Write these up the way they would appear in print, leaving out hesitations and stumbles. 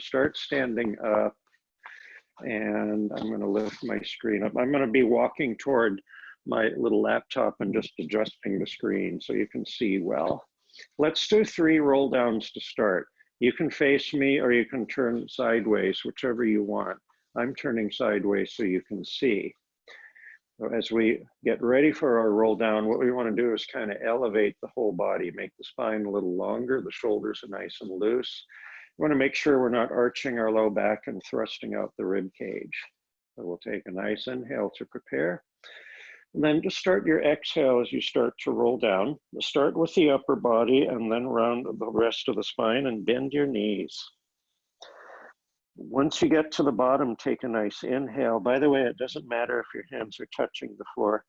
start standing up, and I'm going to lift my screen up. I'm going to be walking toward my little laptop and just adjusting the screen so you can see well. Let's do 3 roll downs to start. You can face me or you can turn sideways, whichever you want. I'm turning sideways so you can see. So as we get ready for our roll down, what we want to do is kind of elevate the whole body, make the spine a little longer, the shoulders are nice and loose. We want to make sure we're not arching our low back and thrusting out the rib cage. So we'll take a nice inhale to prepare. And then just start your exhale as you start to roll down. Start with the upper body and then round the rest of the spine and bend your knees. Once you get to the bottom, take a nice inhale. By the way, it doesn't matter if your hands are touching the floor.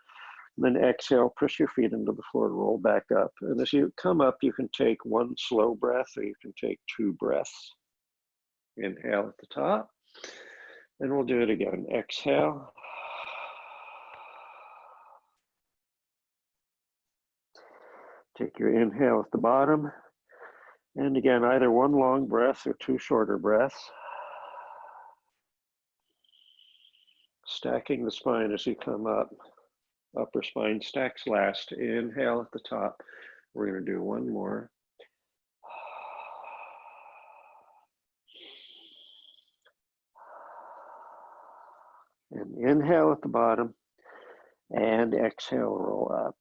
And then exhale, push your feet into the floor, roll back up. And as you come up, you can take 1 slow breath or you can take 2 breaths. Inhale at the top. And we'll do it again. Exhale. Take your inhale at the bottom. And again, either 1 long breath or 2 shorter breaths. Stacking the spine as you come up. Upper spine stacks last. Inhale at the top. We're going to do 1 more. And inhale at the bottom. And exhale, roll up.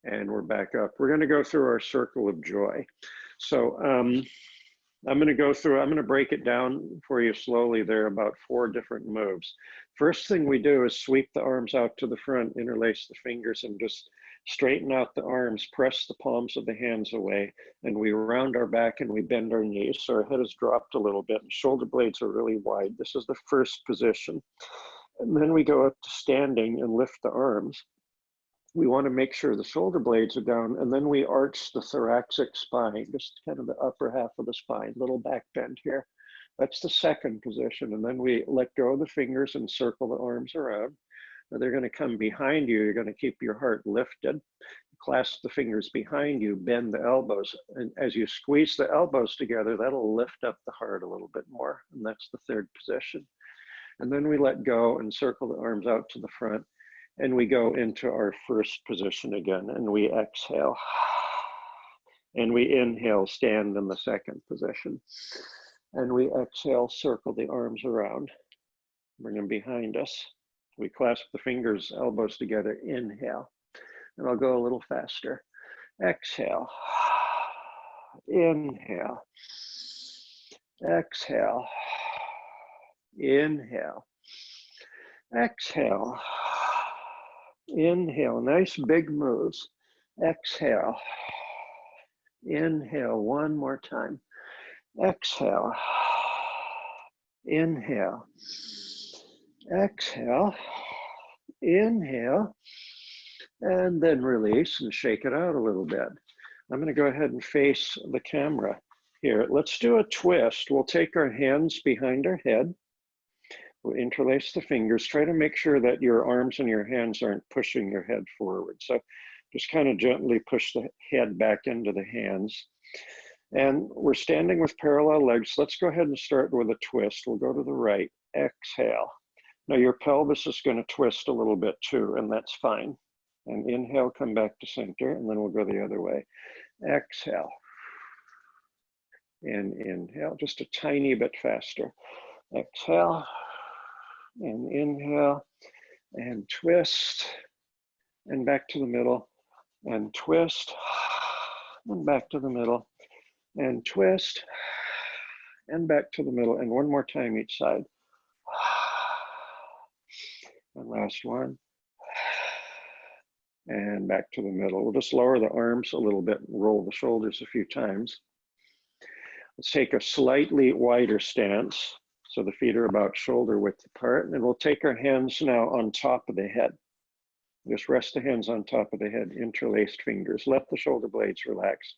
And we're back up. We're going to go through our circle of joy. So I'm going to break it down for you slowly. There are about 4 different moves. First thing we do is sweep the arms out to the front, interlace the fingers, and just straighten out the arms, press the palms of the hands away, and we round our back and we bend our knees. So our head is dropped a little bit and shoulder blades are really wide. This is the first position. And then we go up to standing and lift the arms. We want to make sure the shoulder blades are down, and then we arch the thoracic spine, just kind of the upper half of the spine, little back bend here. That's the second position. And then we let go of the fingers and circle the arms around. Now they're going to come behind you. You're going to keep your heart lifted. Clasp the fingers behind you, bend the elbows. And as you squeeze the elbows together, that'll lift up the heart a little bit more. And that's the third position. And then we let go and circle the arms out to the front. And we go into our first position again, and we exhale. And we inhale, stand in the second position. And we exhale, circle the arms around. Bring them behind us. We clasp the fingers, elbows together, inhale. And I'll go a little faster. Exhale. Inhale. Exhale. Inhale. Exhale. Inhale, nice big moves. Exhale. Inhale, 1 more time. Exhale. Inhale. Exhale. Inhale. And then release and shake it out a little bit. I'm going to go ahead and face the camera here. Let's do a twist. We'll take our hands behind our head. We'll interlace the fingers. Try to make sure that your arms and your hands aren't pushing your head forward. So just kind of gently push the head back into the hands. And we're standing with parallel legs. Let's go ahead and start with a twist. We'll go to the right. Exhale. Now your pelvis is going to twist a little bit too, and that's fine. And inhale, come back to center, and then we'll go the other way. Exhale. And inhale, just a tiny bit faster. Exhale. And inhale, and twist, and back to the middle, and twist, and back to the middle, and twist, and back to the middle, and 1 more time each side. And last one, and back to the middle. We'll just lower the arms a little bit and roll the shoulders a few times. Let's take a slightly wider stance. So the feet are about shoulder width apart, and we'll take our hands now on top of the head. Just rest the hands on top of the head, interlaced fingers. Let the shoulder blades relax.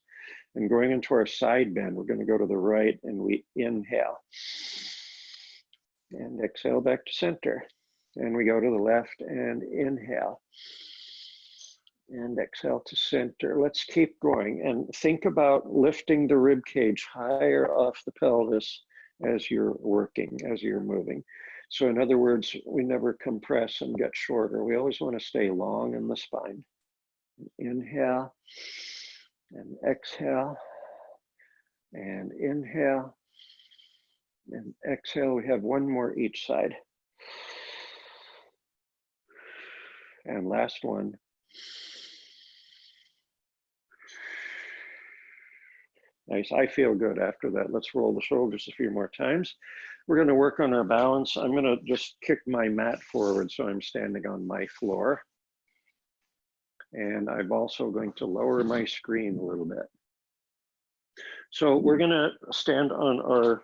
And going into our side bend, we're going to go to the right, and we inhale. And exhale back to center. And we go to the left and inhale. And exhale to center. Let's keep going and think about lifting the rib cage higher off the pelvis as you're working, as you're moving. So in other words, we never compress and get shorter. We always want to stay long in the spine. Inhale and exhale and inhale and exhale. We have one more each side. And last one. Nice, I feel good after that. Let's roll the shoulders a few more times. We're gonna work on our balance. I'm gonna just kick my mat forward so I'm standing on my floor. And I'm also going to lower my screen a little bit. So we're gonna stand on our,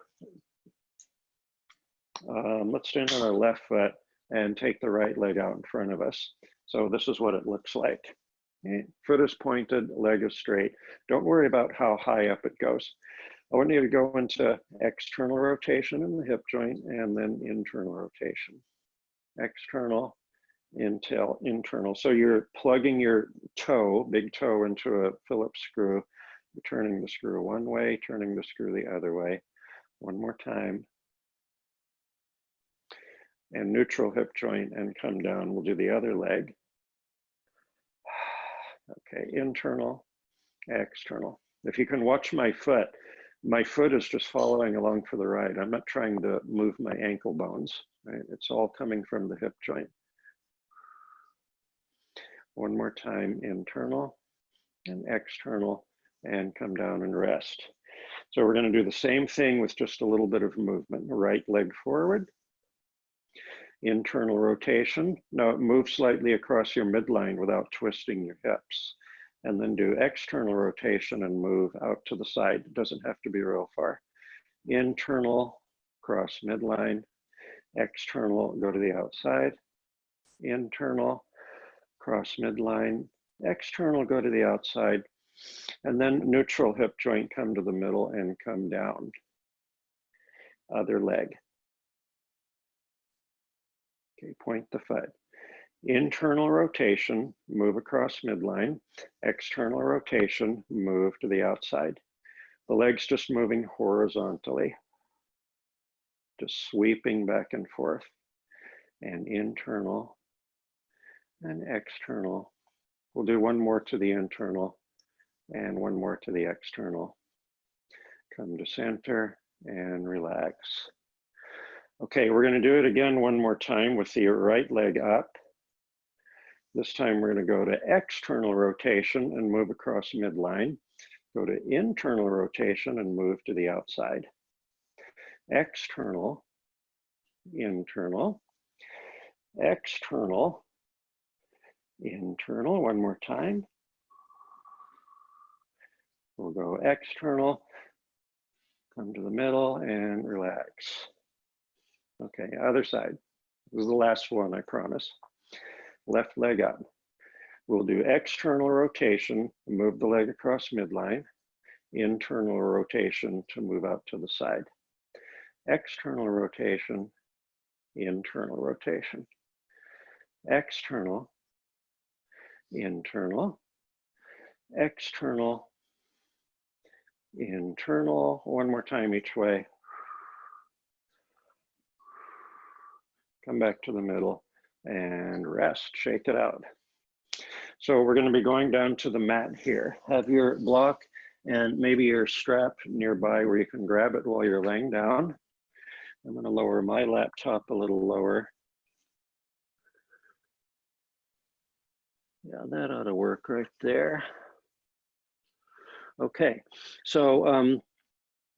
let's stand on our left foot and take the right leg out in front of us. So this is what it looks like. Okay. Foot is pointed, leg is straight. Don't worry about how high up it goes. I want you to go into external rotation in the hip joint and then internal rotation. External, internal. So you're plugging your toe, big toe, into a Phillips screw. You're turning the screw one way, turning the screw the other way. One more time. And neutral hip joint and come down. We'll do the other leg. Okay, internal, external. If you can watch my foot is just following along for the ride. I'm not trying to move my ankle bones, right? It's all coming from the hip joint. One more time, internal and external, and come down and rest. So we're gonna do the same thing with just a little bit of movement. Right leg forward, internal rotation. Now move slightly across your midline without twisting your hips. And then do external rotation and move out to the side. It doesn't have to be real far. Internal, cross midline. External, go to the outside. Internal, cross midline. External, go to the outside. And then neutral hip joint, come to the middle and come down. Other leg. Okay, point the foot. Internal rotation, move across midline. External rotation, move to the outside. The leg's just moving horizontally, just sweeping back and forth. And internal and external. We'll do one more to the internal and one more to the external. Come to center and relax. Okay, we're going to do it again one more time with the right leg up. This time we're going to go to external rotation and move across midline. Go to internal rotation and move to the outside. External, internal, external, internal. One more time. We'll go external, come to the middle and relax. Okay, other side. This is the last one, I promise. Left leg up. We'll do external rotation, move the leg across midline, internal rotation to move out to the side. External rotation, internal rotation. External, internal, external, internal. One more time each way. Come back to the middle and rest, shake it out. So we're going to be going down to the mat here. Have your block and maybe your strap nearby where you can grab it while you're laying down. I'm going to lower my laptop a little lower. Yeah, that ought to work right there. Okay, so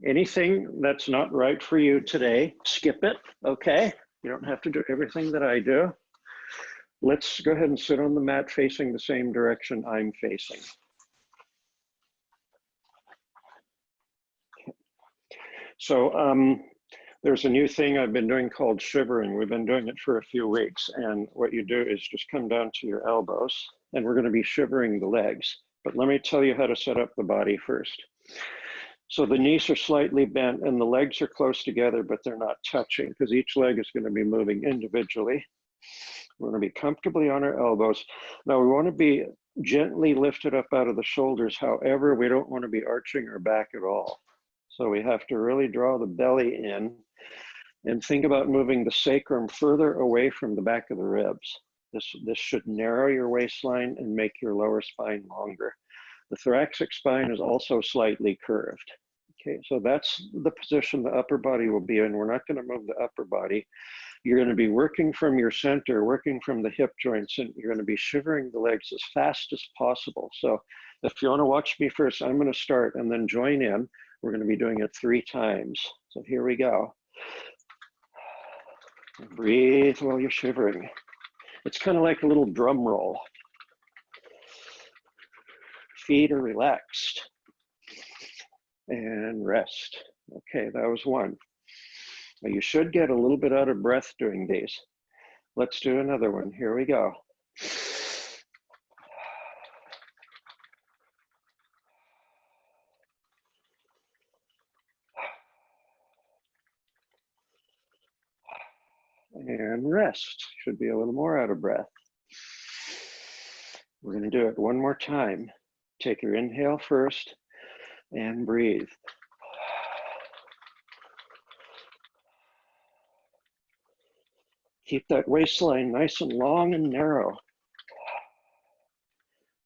anything that's not right for you today, skip it, okay? You don't have to do everything that I do. Let's go ahead and sit on the mat facing the same direction I'm facing. Okay. So there's a new thing I've been doing called shivering. We've been doing it for a few weeks. And what you do is just come down to your elbows and we're going to be shivering the legs. But let me tell you how to set up the body first. So the knees are slightly bent and the legs are close together, but they're not touching because each leg is going to be moving individually. We're going to be comfortably on our elbows. Now we want to be Gently lift it up out of the shoulders. However, we don't want to be arching our back at all. So we have to really draw the belly in and think about moving the sacrum further away from the back of the ribs. This should narrow your waistline and make your lower spine longer. The thoracic spine is also slightly curved. Okay, so that's the position the upper body will be in. We're not going to move the upper body. You're going to be working from your center, working from the hip joints, and you're going to be shivering the legs as fast as possible. So if you want to watch me first, I'm going to start and then join in. We're going to be doing it 3 times. So here we go. Breathe while you're shivering. It's kind of like a little drum roll. Feet are relaxed. And rest. Okay, that was 1. Now you should get a little bit out of breath doing these. Let's do another one. Here we go. And rest. Should be a little more out of breath. We're going to do it one more time. Take your inhale first and breathe. Keep that waistline nice and long and narrow.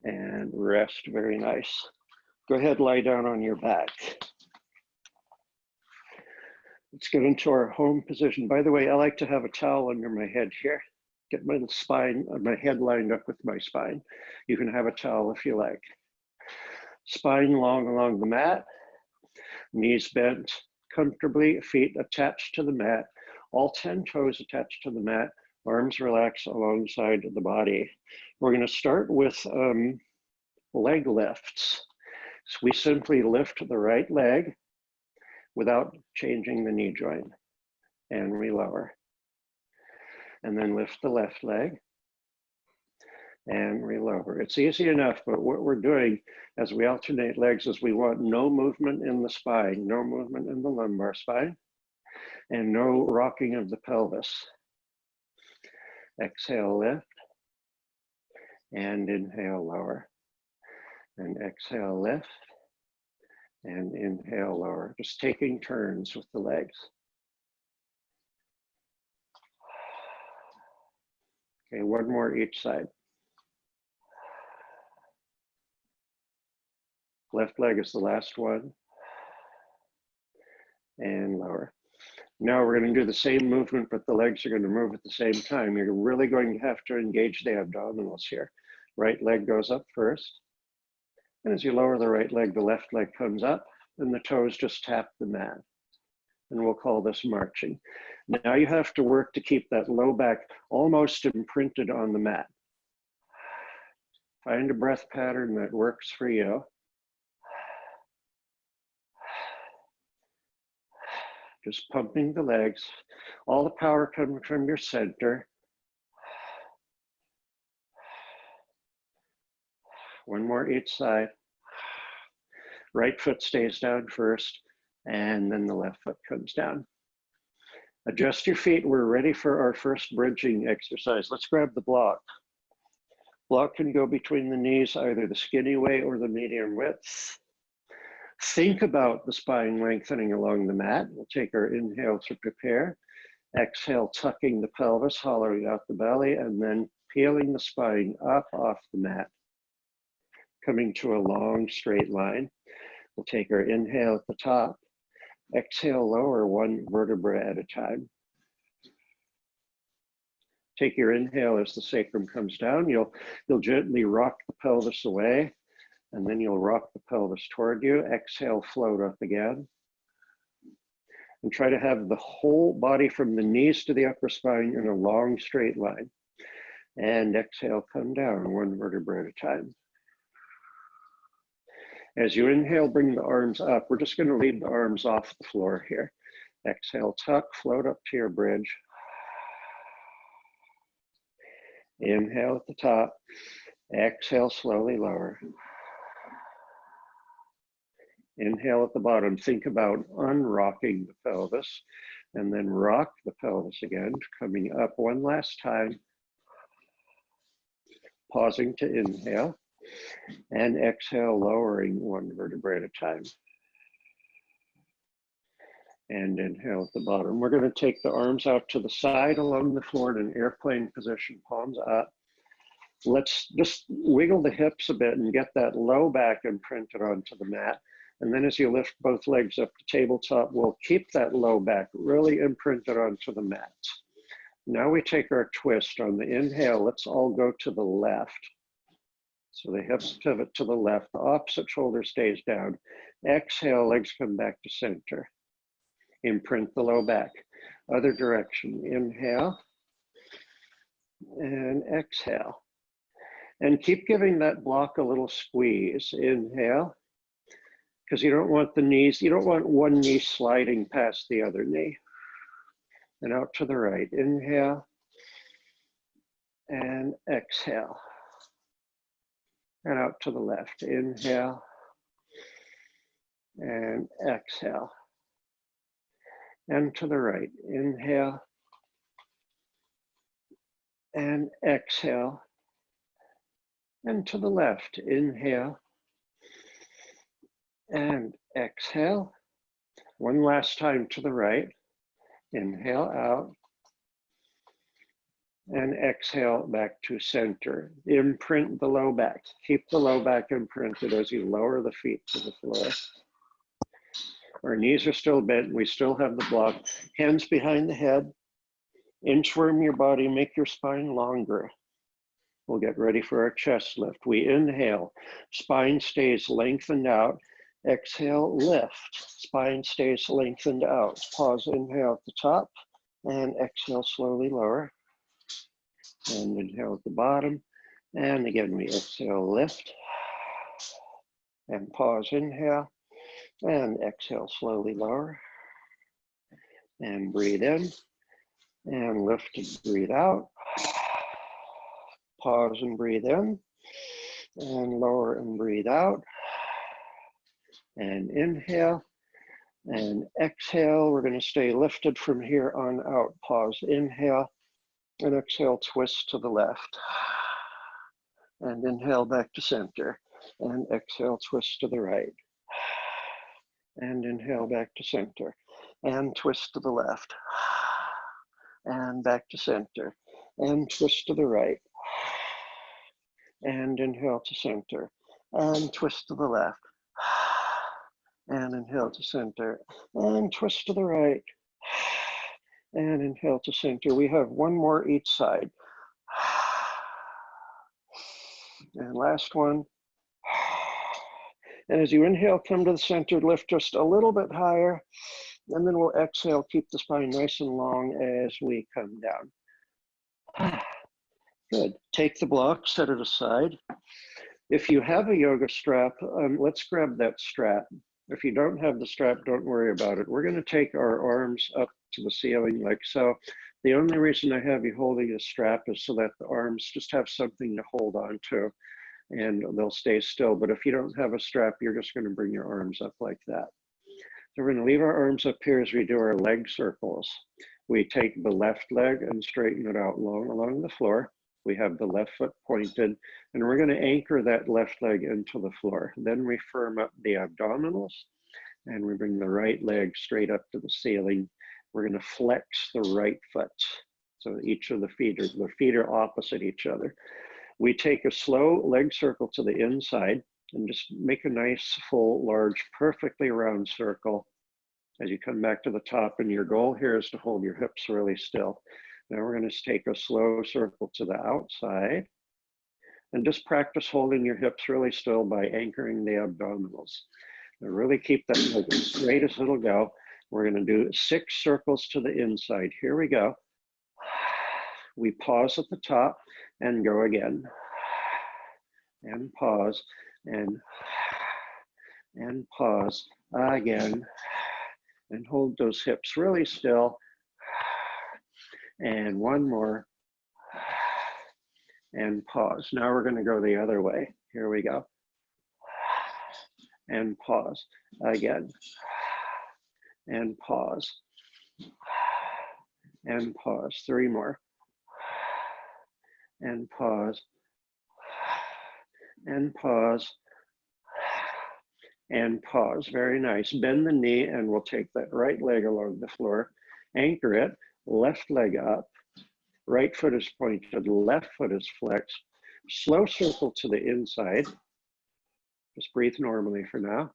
And rest, very nice. Go ahead, lie down on your back. Let's get into our home position. By the way, I like to have a towel under my head here. Get my spine, my head lined up with my spine. You can have a towel if you like. Spine long along the mat, knees bent comfortably, feet attached to the mat, all 10 toes attached to the mat, arms relaxed alongside the body. We're going to start with leg lifts. So we simply lift the right leg without changing the knee joint, and we lower. And then lift the left leg and relower. It's easy enough, but what we're doing as we alternate legs is we want no movement in the spine, no movement in the lumbar spine, and no rocking of the pelvis. Exhale, lift, and inhale, lower. And exhale, lift, and inhale, lower. Just taking turns with the legs. Okay, one more each side. Left leg is the last one. And lower. Now we're going to do the same movement, but the legs are going to move at the same time. You're really going to have to engage the abdominals here. Right leg goes up first. And as you lower the right leg, the left leg comes up, and the toes just tap the mat. And we'll call this marching. Now you have to work to keep that low back almost imprinted on the mat. Find a breath pattern that works for you. Just pumping the legs. All the power comes from your center. One more each side. Right foot stays down first, and then the left foot comes down. Adjust your feet. We're ready for our first bridging exercise. Let's grab the block. Block can go between the knees, either the skinny way or the medium width. Think about the spine lengthening along the mat. We'll take our inhale to prepare. Exhale, tucking the pelvis, hollowing out the belly, and then peeling the spine up off the mat, coming to a long straight line. We'll take our inhale at the top. Exhale, lower one vertebra at a time. Take your inhale as the sacrum comes down. You'll gently rock the pelvis away, and then you'll rock the pelvis toward you. Exhale, float up again. And try to have the whole body from the knees to the upper spine in a long straight line. And exhale, come down one vertebra at a time. As you inhale, bring the arms up. We're just going to leave the arms off the floor here. Exhale, tuck, float up to your bridge. Inhale at the top. Exhale, slowly lower. Inhale at the bottom. Think about unrocking the pelvis, and then rock the pelvis again, coming up one last time. Pausing to inhale. And exhale, lowering one vertebrae at a time. And inhale at the bottom. We're going to take the arms out to the side along the floor in an airplane position, palms up. Let's just wiggle the hips a bit and get that low back imprinted onto the mat. And then as you lift both legs up to tabletop, we'll keep that low back really imprinted onto the mat. Now we take our twist. On the inhale, let's all go to the left. So the hips pivot to the left, the opposite shoulder stays down. Exhale, legs come back to center. Imprint the low back. Other direction, inhale and exhale. And keep giving that block a little squeeze. Inhale, because you don't want the knees, you don't want one knee sliding past the other knee. And out to the right, inhale and exhale. And out to the left, inhale and exhale. And to the right, inhale and exhale. And to the left, inhale and exhale. One last time to the right, inhale out and exhale back to center. Imprint the low back. Keep the low back imprinted as you lower the feet to the floor. Our knees are still bent. We still have the block. Hands behind the head. Inchworm your body. Make your spine longer. We'll get ready for our chest lift. We inhale. Spine stays lengthened out. Exhale, lift. Spine stays lengthened out. Pause, inhale at the top. And exhale, slowly lower. And inhale at the bottom. And again, we exhale, lift. And pause, inhale. And exhale, slowly lower. And breathe in. And lift and breathe out. Pause and breathe in. And lower and breathe out. And inhale. And exhale. We're going to stay lifted from here on out. Pause, inhale. And exhale, twist to the left. And inhale back to center. And exhale, twist to the right. And inhale back to center. And twist to the left. And back to center. And twist to the right. And inhale to center. And twist to the left. And inhale to center. And twist to the right. And inhale to center. We have one more each side. And last one. And as you inhale, come to the center, lift just a little bit higher. And then we'll exhale, keep the spine nice and long as we come down. Good. Take the block, set it aside. If you have a yoga strap, let's grab that strap. If you don't have the strap, don't worry about it. We're going to take our arms up to the ceiling like so. The only reason I have you holding the strap is so that the arms just have something to hold on to and they'll stay still. But if you don't have a strap, you're just going to bring your arms up like that. So we're going to leave our arms up here as we do our leg circles. We take the left leg and straighten it out long along the floor. We have the left foot pointed, and we're going to anchor that left leg into the floor. Then we firm up the abdominals, and we bring the right leg straight up to the ceiling. We're going to flex the right foot. So each of the feet are opposite each other. We take a slow leg circle to the inside and just make a nice, full, large, perfectly round circle as you come back to the top. And your goal here is to hold your hips really still. Now we're going to take a slow circle to the outside and just practice holding your hips really still by anchoring the abdominals. Now really keep that leg as straight as it'll go. We're going to do 6 circles to the inside. Here we go. We pause at the top and go again. And pause and pause again. And hold those hips really still. And one more. And pause. Now we're going to go the other way. Here we go. And pause again. And pause. And pause. 3 more. And pause. and pause, and pause. Very nice. Bend the knee and we'll take that right leg along the floor, anchor it, left leg up, right foot is pointed, left foot is flexed. Slow circle to the inside. Just breathe normally for now.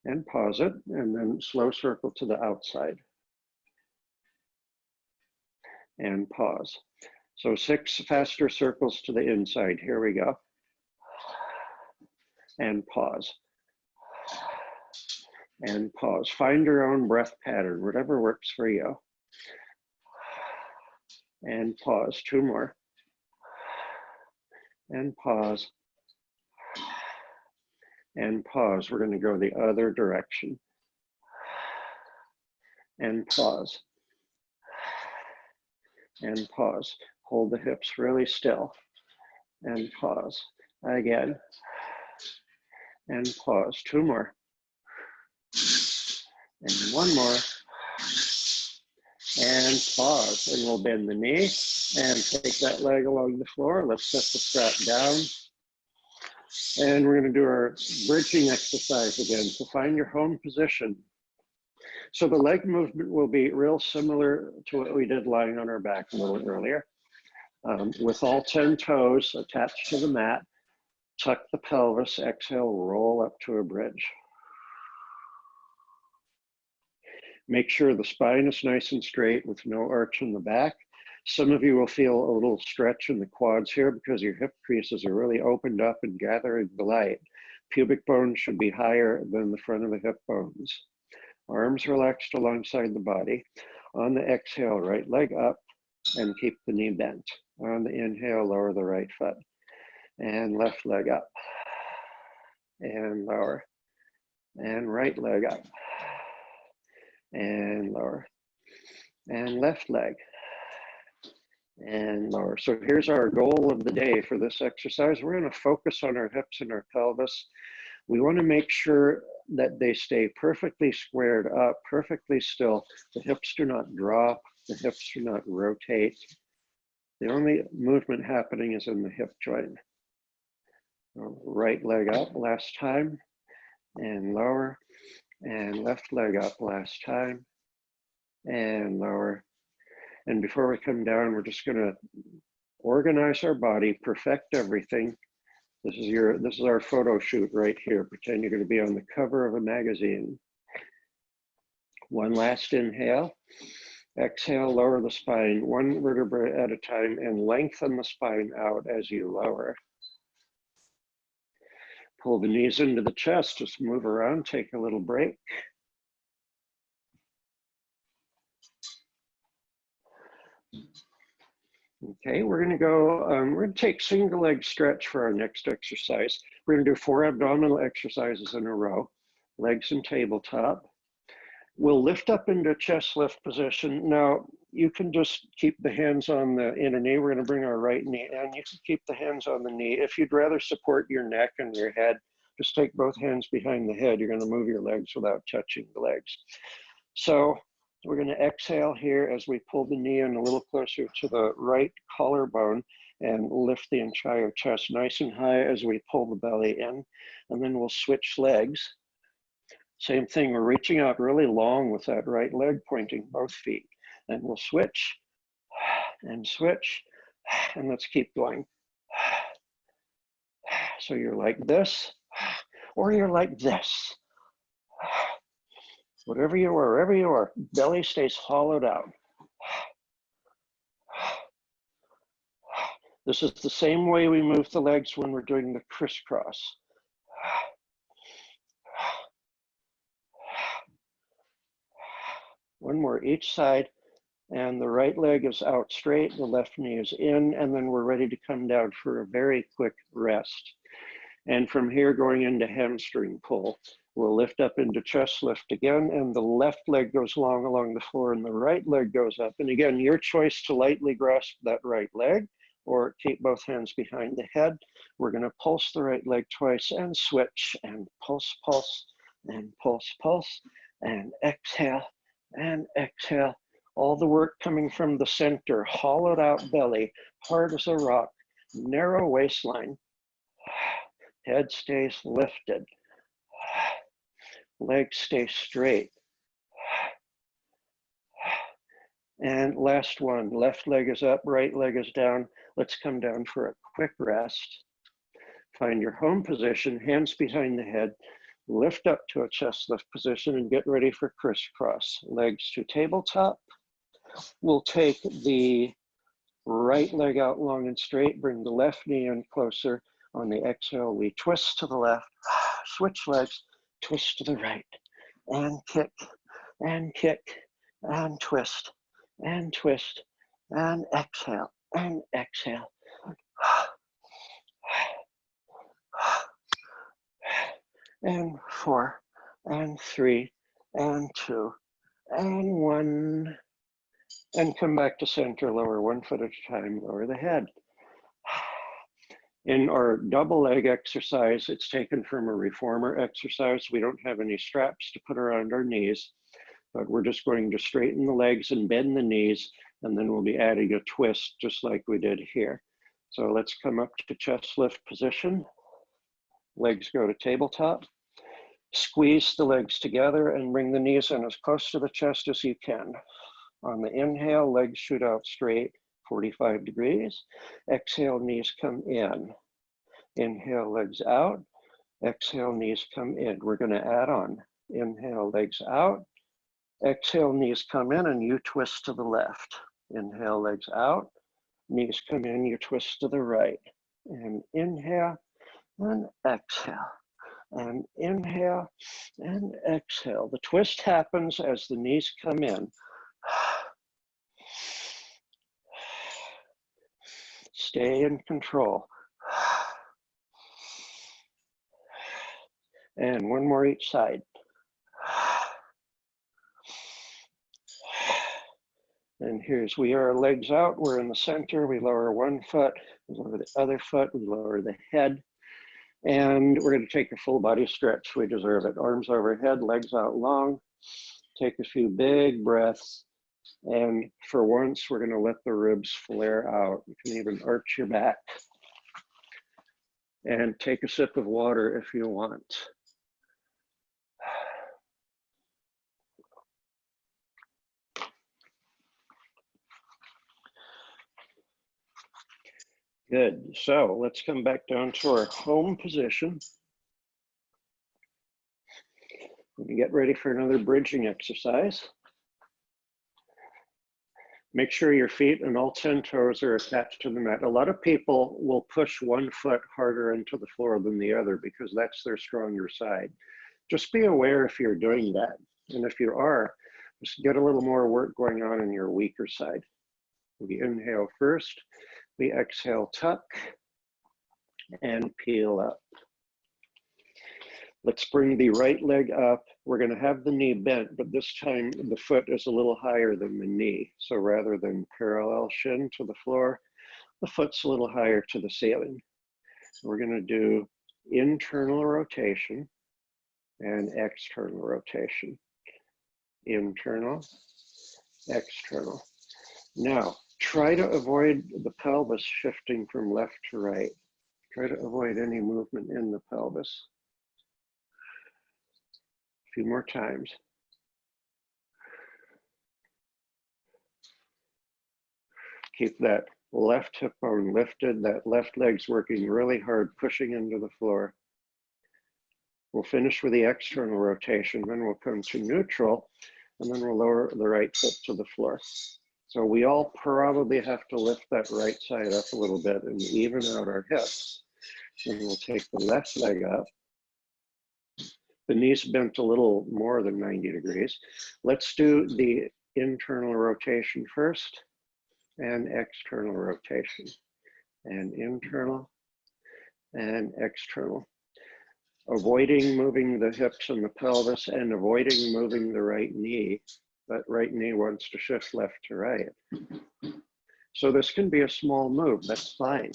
And pause it, and then slow circle to the outside. And pause. So 6 faster circles to the inside. Here we go. And pause. And pause. Find your own breath pattern, whatever works for you. And pause. 2 more. And pause. And pause. We're going to go the other direction. And pause. And pause. Hold the hips really still. And pause. Again. And pause. 2 more. And 1 more. And pause. And we'll bend the knee and take that leg along the floor. Let's set the strap down. And we're going to do our bridging exercise again. So find your home position. So the leg movement will be real similar to what we did lying on our back a little earlier. With all 10 toes attached to the mat, tuck the pelvis, exhale, roll up to a bridge. Make sure the spine is nice and straight with no arch in the back. Some of you will feel a little stretch in the quads here because your hip creases are really opened up and gathering the light. Pubic bone should be higher than the front of the hip bones. Arms relaxed alongside the body. On the exhale, right leg up and keep the knee bent. On the inhale, lower the right foot. And left leg up. And lower. And right leg up. And lower. And left leg. And lower. So here's our goal of the day for this exercise. We're going to focus on our hips and our pelvis. We want to make sure that they stay perfectly squared up, perfectly still. The hips do not drop. The hips do not rotate. The only movement happening is in the hip joint. Right leg up last time, and lower, and left leg up last time, and lower. And before we come down, we're just going to organize our body, perfect everything. This is our photo shoot right here. Pretend you're going to be on the cover of a magazine. One last inhale. Exhale, lower the spine 1 vertebra at a time and lengthen the spine out as you lower. Pull the knees into the chest, just move around, take a little break. Okay, we're going to go, we're going to take single leg stretch for our next exercise. We're going to do 4 abdominal exercises in a row, legs and tabletop. We'll lift up into chest lift position. Now, you can just keep the hands on the inner knee. We're going to bring our right knee in. You can keep the hands on the knee. If you'd rather support your neck and your head, just take both hands behind the head. You're going to move your legs without touching the legs. So we're going to exhale here as we pull the knee in a little closer to the right collarbone and lift the entire chest nice and high as we pull the belly in. And then we'll switch legs. Same thing, we're reaching out really long with that right leg, pointing both feet. And we'll switch, and switch, and let's keep going. So you're like this, or you're like this. Whatever you are, wherever you are, belly stays hollowed out. This is the same way we move the legs when we're doing the crisscross. One more each side, and the right leg is out straight, the left knee is in, and then we're ready to come down for a very quick rest. And from here, going into hamstring pull. We'll lift up into chest lift again, and the left leg goes long along the floor, and the right leg goes up. And again, your choice to lightly grasp that right leg, or keep both hands behind the head. We're going to pulse the right leg twice, and switch, and pulse, pulse, and pulse, pulse, and exhale. And exhale, all the work coming from the center, hollowed out belly, hard as a rock, narrow waistline. Head stays lifted. Legs stay straight. And last one, left leg is up, right leg is down. Let's come down for a quick rest. Find your home position, hands behind the head, lift up to a chest lift position and get ready for crisscross. Legs to tabletop. We'll take the right leg out long and straight, bring the left knee in closer. On the exhale, we twist to the left, switch legs, twist to the right, and kick, and kick, and twist, and twist, and exhale, and exhale. And 4, and 3, and 2, and 1. And come back to center, lower one foot at a time, lower the head. In our double leg exercise, it's taken from a reformer exercise. We don't have any straps to put around our knees, but we're just going to straighten the legs and bend the knees, and then we'll be adding a twist just like we did here. So let's come up to chest lift position. Legs go to tabletop. Squeeze the legs together and bring the knees in as close to the chest as you can. On the inhale, legs shoot out straight, 45 degrees. Exhale, knees come in. Inhale, legs out. Exhale, knees come in. We're going to add on. Inhale, legs out. Exhale, knees come in and you twist to the left. Inhale, legs out. Knees come in, you twist to the right. And inhale and exhale. And inhale and exhale. The twist happens as the knees come in. Stay in control. And one more each side. And here's, we are legs out, we're in the center, we lower one foot, we lower the other foot, we lower the head. And we're going to take a full body stretch. We deserve it. Arms overhead, legs out long. Take a few big breaths. And for once, we're going to let the ribs flare out. You can even arch your back. And take a sip of water if you want. Good. So let's come back down to our home position. We get ready for another bridging exercise. Make sure your feet and all 10 toes are attached to the mat. A lot of people will push one foot harder into the floor than the other because that's their stronger side. Just be aware if you're doing that. And if you are, just get a little more work going on in your weaker side. We inhale first. We exhale, tuck, and peel up. Let's bring the right leg up. We're going to have the knee bent, but this time the foot is a little higher than the knee. So rather than parallel shin to the floor, the foot's a little higher to the ceiling. We're going to do internal rotation and external rotation. Internal, external. Now, try to avoid the pelvis shifting from left to right. Try to avoid any movement in the pelvis. A few more times. Keep that left hip bone lifted, that left leg's working really hard, pushing into the floor. We'll finish with the external rotation, then we'll come to neutral, and then we'll lower the right foot to the floor. So we all probably have to lift that right side up a little bit and even out our hips. And we'll take the left leg up. The knees bent a little more than 90 degrees. Let's do the internal rotation first and external rotation. And internal and external. Avoiding moving the hips and the pelvis and avoiding moving the right knee. That right knee wants to shift left to right. So this can be a small move, that's fine.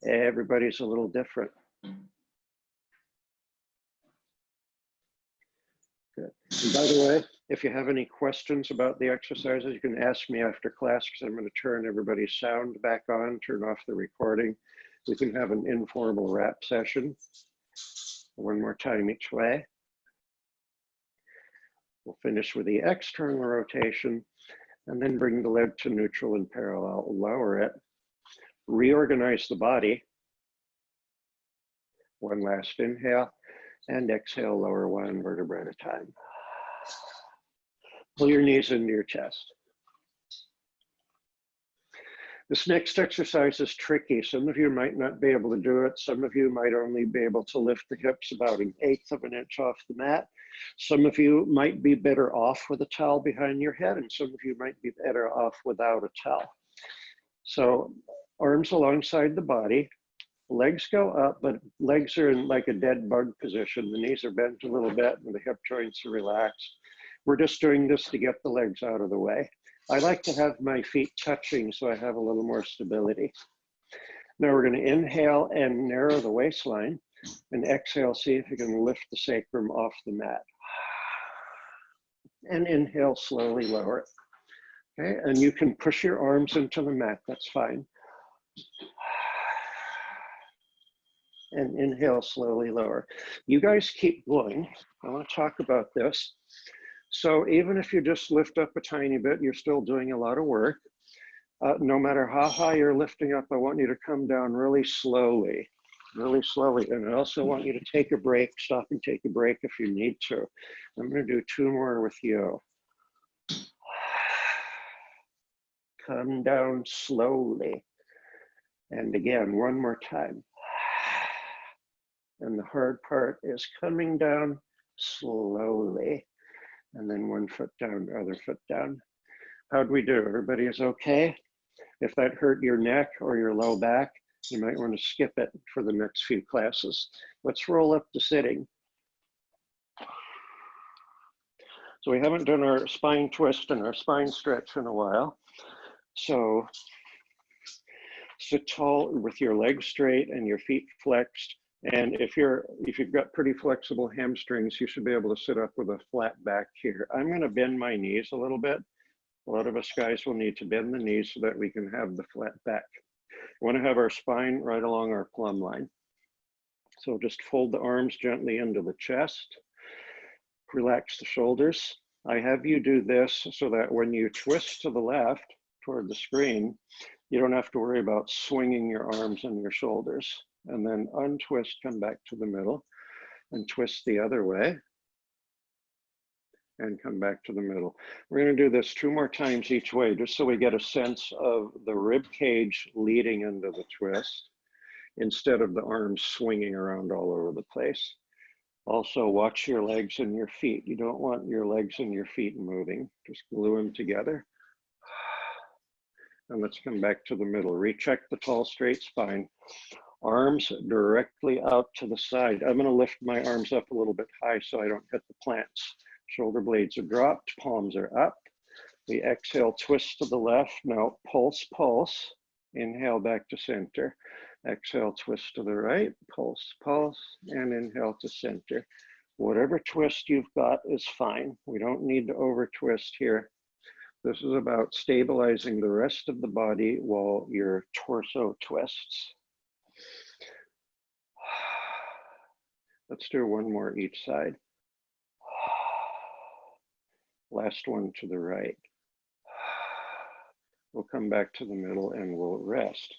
Everybody's a little different. Good. And by the way, if you have any questions about the exercises, you can ask me after class because I'm going to turn everybody's sound back on, turn off the recording. We can have an informal wrap session. One more time each way. We'll finish with the external rotation and then bring the leg to neutral and parallel, lower it, reorganize the body. One last inhale and exhale, lower one vertebra at a time. Pull your knees into your chest. This next exercise is tricky. Some of you might not be able to do it. Some of you might only be able to lift the hips about 1/8 of an inch off the mat. Some of you might be better off with a towel behind your head, and some of you might be better off without a towel. So arms alongside the body, legs go up, but legs are in like a dead bug position. The knees are bent a little bit and the hip joints are relaxed. We're just doing this to get the legs out of the way. I like to have my feet touching so I have a little more stability. Now we're going to inhale and narrow the waistline, and exhale, see if you can lift the sacrum off the mat. And inhale, slowly lower it. Okay, and you can push your arms into the mat, that's fine. And inhale, slowly lower. You guys keep going. I want to talk about this. So even if you just lift up a tiny bit, you're still doing a lot of work. No matter how high you're lifting up, I want you to come down really slowly. And I also want you to take a break, stop and take a break if you need to. I'm going to do 2 more with you. Come down slowly. And again, 1 more time. And the hard part is coming down slowly. And then 1 foot down, other foot down. How'd we do? Everybody is okay? If that hurt your neck or your low back, you might want to skip it for the next few classes. Let's roll up to sitting. So we haven't done our spine twist and our spine stretch in a while. So sit tall with your legs straight and your feet flexed. And if you've got pretty flexible hamstrings, you should be able to sit up with a flat back here. I'm going to bend my knees a little bit. A lot of us guys will need to bend the knees so that we can have the flat back. We want to have our spine right along our plumb line. So just fold the arms gently into the chest. Relax the shoulders. I have you do this so that when you twist to the left toward the screen, you don't have to worry about swinging your arms and your shoulders. And then untwist, come back to the middle, and twist the other way, and come back to the middle. We're going to do this 2 more times each way, just so we get a sense of the rib cage leading into the twist, instead of the arms swinging around all over the place. Also, watch your legs and your feet. You don't want your legs and your feet moving. Just glue them together. And let's come back to the middle. Recheck the tall, straight spine. Arms directly out to the side. I'm going to lift my arms up a little bit high so I don't hit the plants. Shoulder blades are dropped, palms are up. We exhale, twist to the left. Now pulse, pulse. Inhale back to center. Exhale, twist to the right. Pulse, pulse, and inhale to center. Whatever twist you've got is fine. We don't need to over twist here. This is about stabilizing the rest of the body while your torso twists. Let's do 1 more each side. Last one to the right. We'll come back to the middle and we'll rest.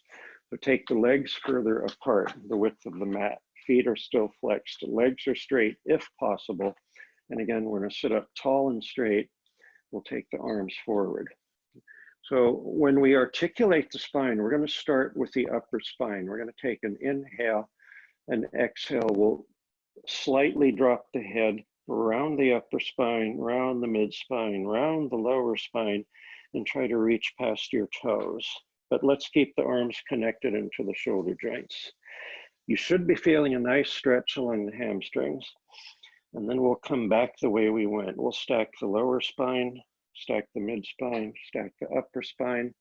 So take the legs further apart, the width of the mat. Feet are still flexed. Legs are straight if possible. And again, we're going to sit up tall and straight. We'll take the arms forward. So when we articulate the spine, we're going to start with the upper spine. We're going to take an inhale and exhale. We'll slightly drop the head around the upper spine, round the mid spine, round the lower spine, and try to reach past your toes. But let's keep the arms connected into the shoulder joints. You should be feeling a nice stretch along the hamstrings. And then we'll come back the way we went. We'll stack the lower spine, stack the mid spine, stack the upper spine.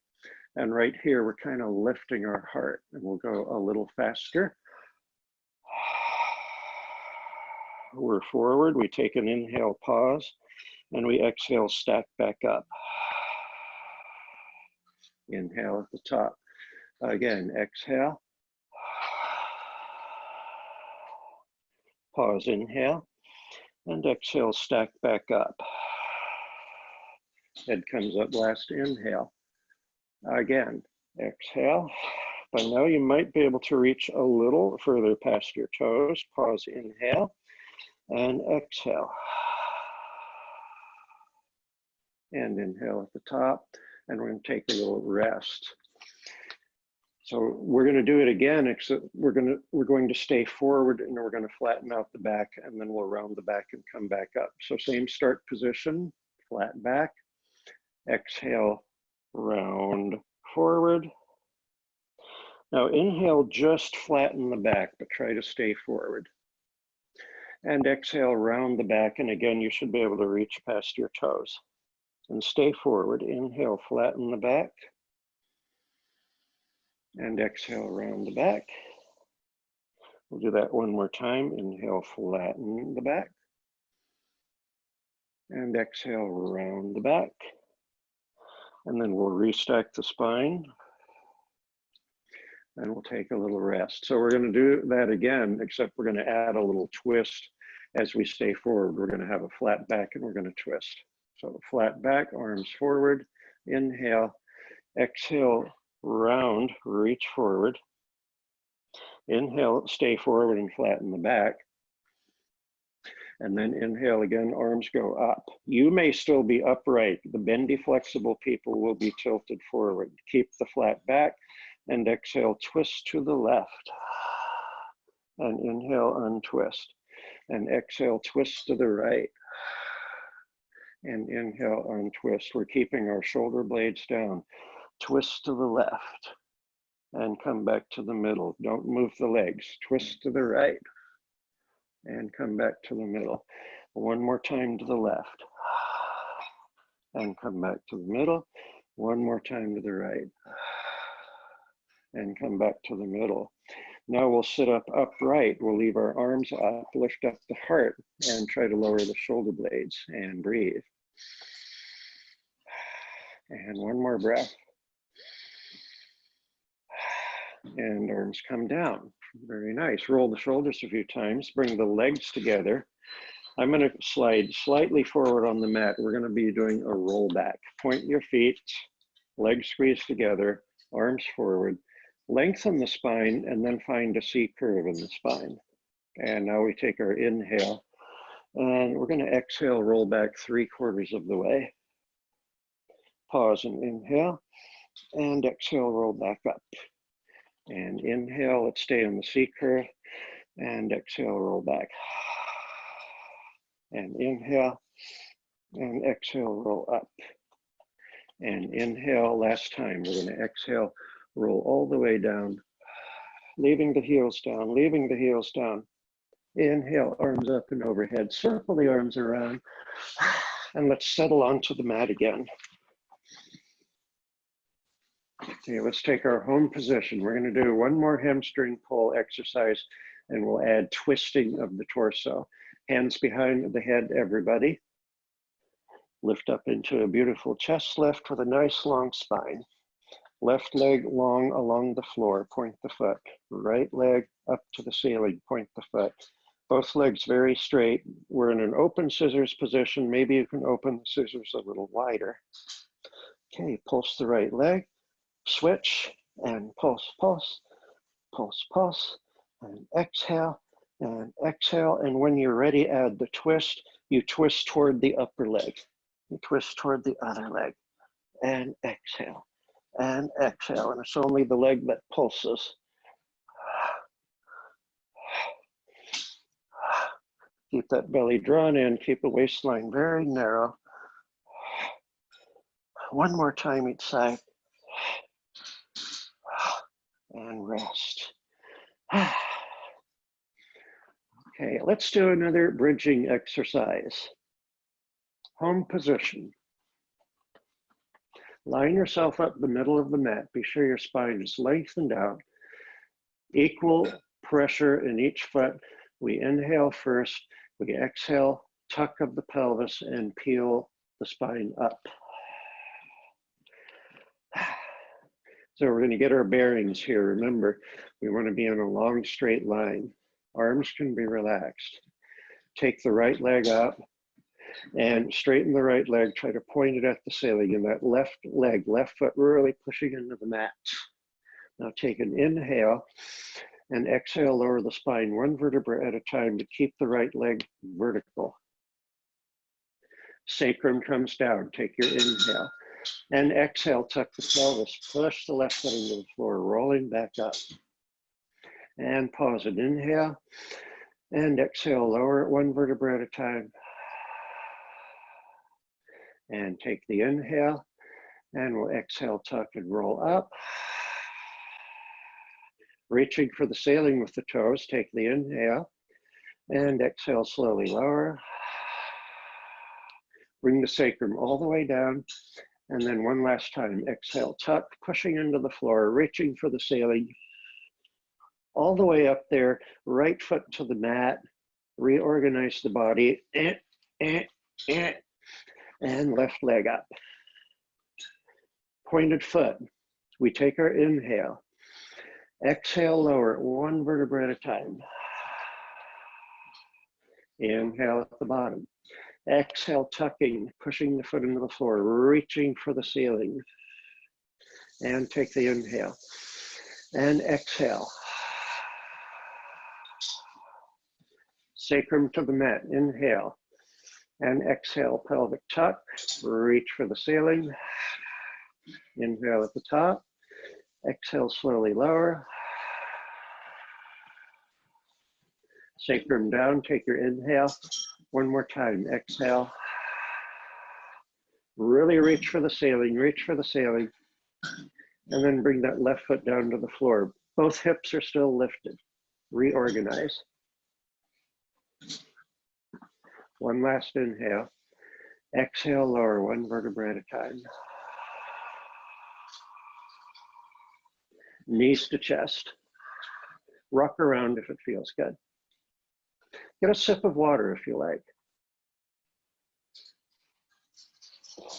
And right here, we're kind of lifting our heart, and we'll go a little faster. We're forward, we take an inhale, pause, and we exhale, stack back up. Inhale at the top. Again, exhale. Pause, inhale, and exhale, stack back up. Head comes up last, inhale. Again, exhale. By now you might be able to reach a little further past your toes. Pause, inhale, and exhale. And inhale at the top, and we're going to take a little rest. So we're going to do it again, except we're going to stay forward, and we're going to flatten out the back, and then we'll round the back and come back up. So same start position, flat back, exhale, round forward. Now inhale, just flatten the back, but try to stay forward. And exhale, round the back, and again, you should be able to reach past your toes. And stay forward. Inhale, flatten the back. And exhale, round the back. We'll do that one more time. Inhale, flatten the back. And exhale, round the back. And then we'll restack the spine. And we'll take a little rest. So we're going to do that again, except we're going to add a little twist as we stay forward. We're going to have a flat back and we're going to twist. So flat back, arms forward, inhale, exhale, round, reach forward. Inhale, stay forward and flatten the back. And then inhale again, arms go up. You may still be upright. The bendy, flexible people will be tilted forward. Keep the flat back and exhale, twist to the left. And inhale, untwist. And exhale, twist to the right. And inhale, untwist. We're keeping our shoulder blades down. Twist to the left and come back to the middle. Don't move the legs. Twist to the right and come back to the middle. One more time to the left and come back to the middle. One more time to the right and come back to the middle. Now we'll sit up upright. We'll leave our arms up, lift up the heart, and try to lower the shoulder blades and breathe. And one more breath. And arms come down. Very nice. Roll the shoulders a few times. Bring the legs together. I'm going to slide slightly forward on the mat. We're going to be doing a roll back. Point your feet, legs squeeze together, arms forward. Lengthen the spine and then find a C curve in the spine. And now we take our inhale and we're going to exhale, roll back 3/4 of the way. Pause and inhale and exhale, roll back up. And inhale, let's stay on the C curve and exhale, roll back. And inhale and exhale, roll up. And inhale, last time, we're going to exhale, roll all the way down, leaving the heels down, leaving the heels down. Inhale, arms up and overhead, circle the arms around, and let's settle onto the mat again. Okay, let's take our home position. We're going to do one more hamstring pull exercise, and we'll add twisting of the torso. Hands behind the head, everybody. Lift up into a beautiful chest lift with a nice long spine. Left leg long along the floor, point the foot. Right leg up to the ceiling, point the foot. Both legs very straight. We're in an open scissors position. Maybe you can open the scissors a little wider. Okay, pulse the right leg, switch, and pulse, pulse, pulse, pulse, and exhale, and exhale. And when you're ready, add the twist. You twist toward the upper leg. You twist toward the other leg, and exhale. And exhale, and it's only the leg that pulses. Keep that belly drawn in, keep the waistline very narrow. One more time each side. And rest. Okay, let's do another bridging exercise. Home position. Line yourself up the middle of the mat. Be sure your spine is lengthened out. Equal pressure in each foot. We inhale first. We exhale, tuck of the pelvis and peel the spine up. So we're going to get our bearings here. Remember, we want to be in a long straight line. Arms can be relaxed. Take the right leg up and straighten the right leg. Try to point it at the ceiling, and that left leg, left foot really pushing into the mat. Now take an inhale and exhale, lower the spine one vertebra at a time to keep the right leg vertical. Sacrum comes down. Take your inhale and exhale, tuck the pelvis, push the left foot into the floor, rolling back up. And pause it. Inhale and exhale, lower it one vertebra at a time. And take the inhale and we'll exhale, tuck and roll up. Reaching for the ceiling with the toes, take the inhale and exhale, slowly lower. Bring the sacrum all the way down. And then one last time, exhale, tuck, pushing into the floor, reaching for the ceiling. All the way up there, right foot to the mat, reorganize the body, and left leg up. Pointed foot. We take our inhale. Exhale, lower it one vertebra at a time. Inhale at the bottom. Exhale, tucking, pushing the foot into the floor, reaching for the ceiling. And take the inhale. And exhale. Sacrum to the mat. Inhale. And exhale, pelvic tuck. Reach for the ceiling. Inhale at the top. Exhale, slowly lower. Sacrum down, take your inhale. One more time, exhale. Really reach for the ceiling, reach for the ceiling. And then bring that left foot down to the floor. Both hips are still lifted. Reorganize. One last inhale. Exhale, lower one vertebra at a time. Knees to chest. Rock around if it feels good. Get a sip of water if you like.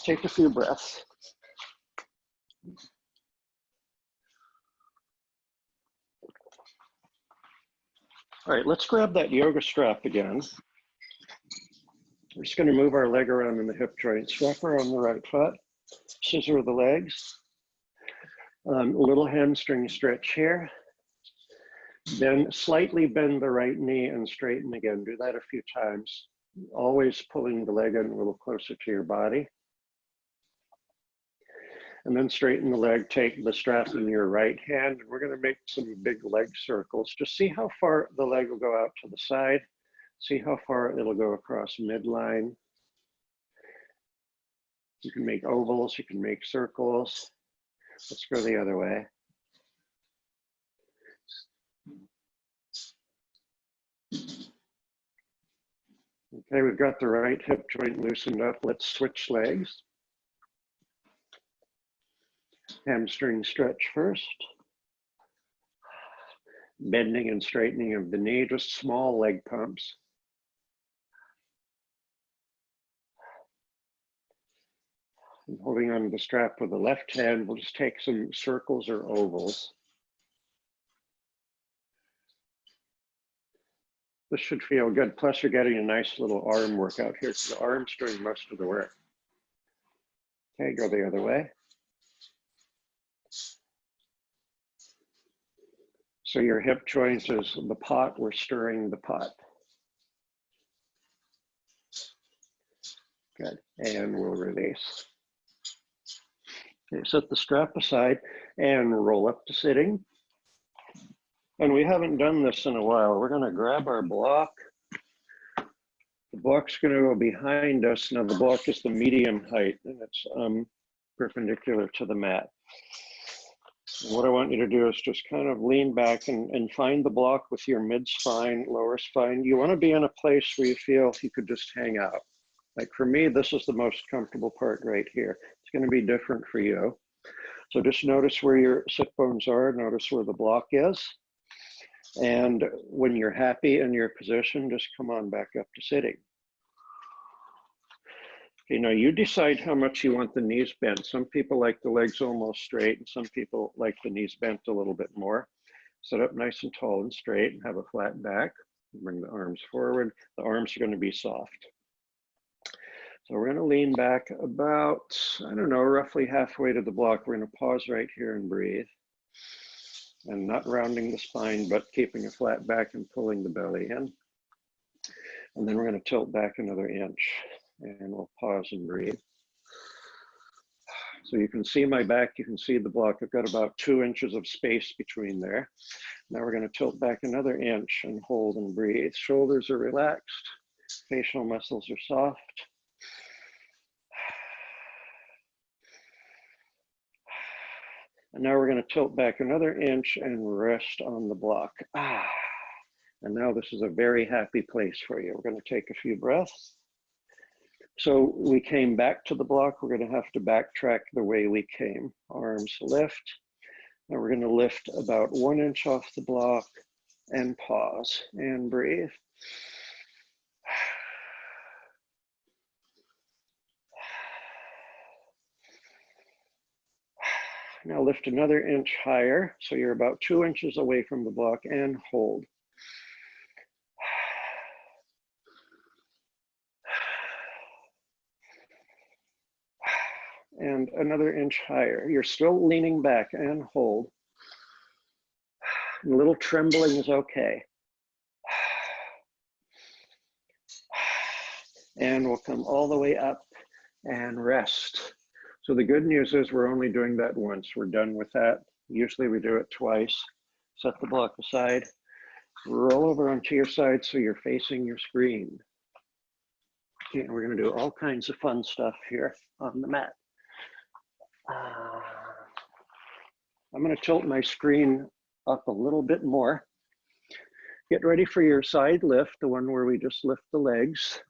Take a few breaths. All right, let's grab that yoga strap again. We're just going to move our leg around in the hip joint. Strap around the right foot. Scissor the legs. A little hamstring stretch here. Then slightly bend the right knee and straighten again. Do that a few times. Always pulling the leg in a little closer to your body. And then straighten the leg. Take the strap in your right hand. We're going to make some big leg circles. Just see how far the leg will go out to the side. See how far it'll go across midline. You can make ovals. You can make circles. Let's go the other way. Okay, we've got the right hip joint loosened up. Let's switch legs. Hamstring stretch first. Bending and straightening of the knee, just small leg pumps. And holding on to the strap with the left hand, we'll just take some circles or ovals. This should feel good. Plus you're getting a nice little arm workout here. So the arm's doing most of the work. Okay, go the other way. So your hip joint is the pot, we're stirring the pot. Good, and we'll release. Okay, set the strap aside and roll up to sitting. And we haven't done this in a while. We're gonna grab our block. The block's gonna go behind us. Now the block is the medium height and it's perpendicular to the mat. And what I want you to do is just kind of lean back and find the block with your mid spine, lower spine. You wanna be in a place where you feel you could just hang out. Like for me, this is the most comfortable part right here. It's gonna be different for you. So just notice where your sit bones are, notice where the block is. And when you're happy in your position, just come on back up to sitting. Okay, now you decide how much you want the knees bent. Some people like the legs almost straight, and some people like the knees bent a little bit more. Sit up nice and tall and straight and have a flat back. Bring the arms forward. The arms are going to be soft. So we're going to lean back about, I don't know, roughly halfway to the block. We're going to pause right here and breathe. And not rounding the spine, but keeping a flat back and pulling the belly in. And then we're going to tilt back another inch. And we'll pause and breathe. So you can see my back, you can see the block. I've got about 2 inches of space between there. Now we're going to tilt back another inch and hold and breathe. Shoulders are relaxed. Facial muscles are soft. And now we're going to tilt back another inch and rest on the block. And now this is a very happy place for you. We're going to take a few breaths. So we came back to the block. We're going to have to backtrack the way we came. Arms lift. Now we're going to lift about 1 inch off the block and pause and breathe. Now lift another inch higher. So you're about 2 inches away from the block and hold. And another inch higher. You're still leaning back and hold. A little trembling is okay. And we'll come all the way up and rest. So the good news is we're only doing that once. We're done with that. Usually we do it twice. Set the block aside. Roll over onto your side so you're facing your screen. Okay, and we're going to do all kinds of fun stuff here on the mat. I'm going to tilt my screen up a little bit more. Get ready for your side lift, the one where we just lift the legs.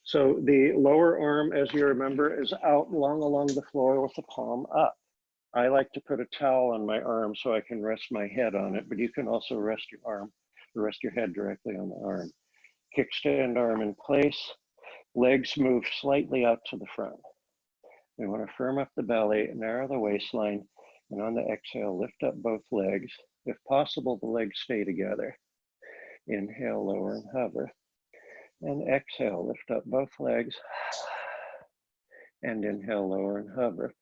So the lower arm, as you remember, is out long along the floor with the palm up. I like to put a towel on my arm so I can rest my head on it, but you can also rest your arm, rest your head directly on the arm. Kickstand arm in place. Legs move slightly out to the front. We want to firm up the belly, narrow the waistline, and on the exhale, lift up both legs. If possible, the legs stay together. Inhale, lower and hover. And exhale, lift up both legs. And inhale, lower and hover.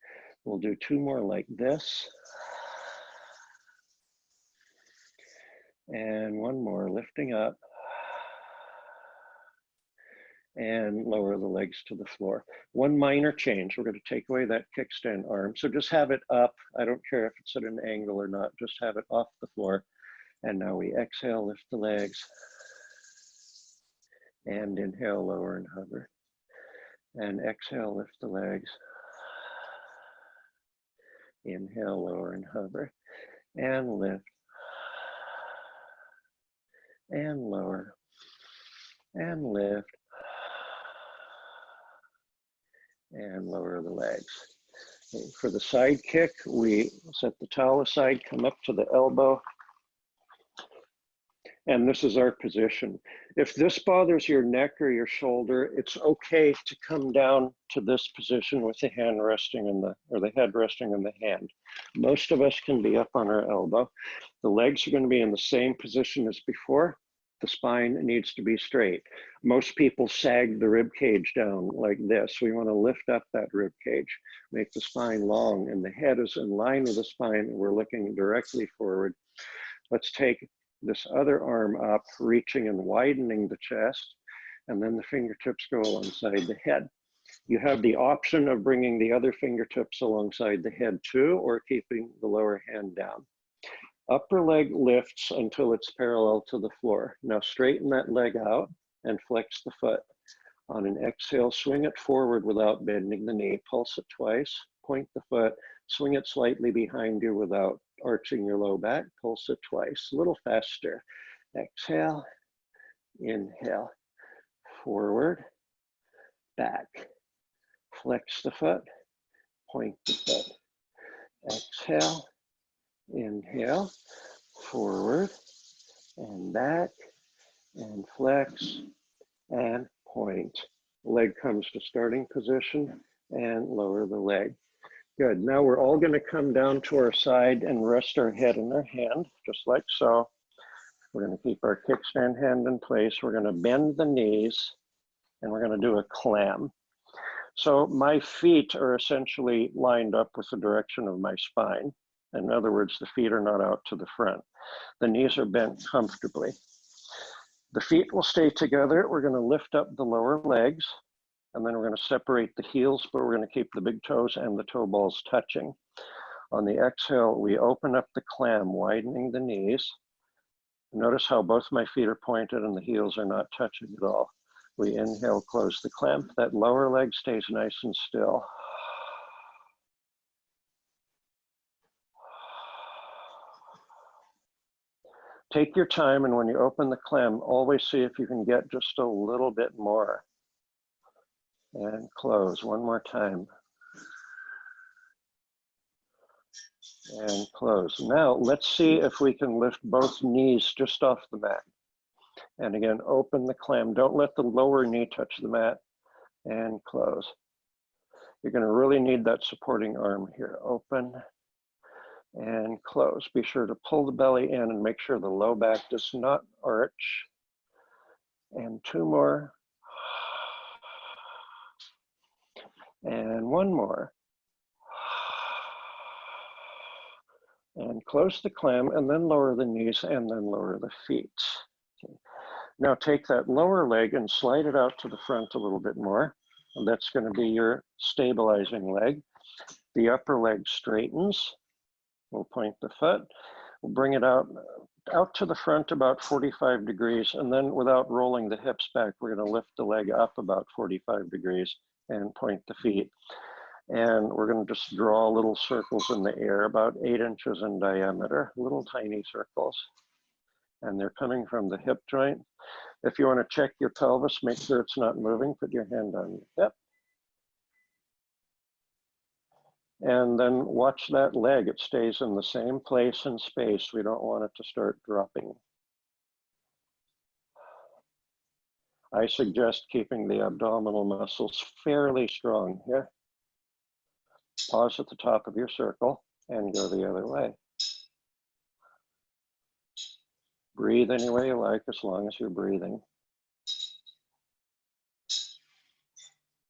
We'll do 2 more like this. And 1 more, lifting up. And lower the legs to the floor. 1 minor change. We're going to take away that kickstand arm. So just have it up. I don't care if it's at an angle or not. Just have it off the floor. And now we exhale, lift the legs. And inhale, lower and hover. And exhale, lift the legs. Inhale, lower and hover. And lift. And lower. And lift. And lower the legs. Okay, for the side kick, we set the towel aside, come up to the elbow. And this is our position. If this bothers your neck or your shoulder, it's okay to come down to this position with the hand resting in the, or the head resting in the hand. Most of us can be up on our elbow. The legs are going to be in the same position as before. The spine needs to be straight. Most people sag the rib cage down like this. We want to lift up that rib cage, make the spine long, and the head is in line with the spine, and we're looking directly forward. Let's take this other arm up, reaching and widening the chest, and then the fingertips go alongside the head. You have the option of bringing the other fingertips alongside the head too, or keeping the lower hand down. Upper leg lifts until it's parallel to the floor. Now straighten that leg out and flex the foot. On an exhale, swing it forward without bending the knee. Pulse it twice, point the foot, swing it slightly behind you without arching your low back. Pulse it twice, a little faster. Exhale, inhale, forward, back. Flex the foot, point the foot. Exhale, inhale, forward and back, and flex and point. Leg comes to starting position and lower the leg. Good. Now we're all going to come down to our side and rest our head in our hand, just like so. We're going to keep our kickstand hand in place. We're going to bend the knees, and we're going to do a clam. So my feet are essentially lined up with the direction of my spine. In other words, the feet are not out to the front. The knees are bent comfortably. The feet will stay together. We're going to lift up the lower legs, and then we're going to separate the heels, but we're going to keep the big toes and the toe balls touching. On the exhale, we open up the clam, widening the knees. Notice how both my feet are pointed and the heels are not touching at all. We inhale, close the clam. That lower leg stays nice and still. Take your time, and when you open the clam, always see if you can get just a little bit more. And close one more time. And close. Now, let's see if we can lift both knees just off the mat. And again, open the clam. Don't let the lower knee touch the mat. And close. You're going to really need that supporting arm here. Open and close. Be sure to pull the belly in and make sure the low back does not arch. And two more. And one more. And close the clam, and then lower the knees, and then lower the feet. Okay. Now take that lower leg and slide it out to the front a little bit more. And that's going to be your stabilizing leg. The upper leg straightens. We'll point the foot. We'll bring it out to the front about 45 degrees, and then without rolling the hips back, we're going to lift the leg up about 45 degrees and point the feet. And we're going to just draw little circles in the air, about 8 inches in diameter, little tiny circles. And they're coming from the hip joint. If you want to check your pelvis, make sure it's not moving, put your hand on your hip. And then watch that leg. It stays in the same place and space. We don't want it to start dropping. I suggest keeping the abdominal muscles fairly strong here. Pause at the top of your circle and go the other way. Breathe any way you like, as long as you're breathing.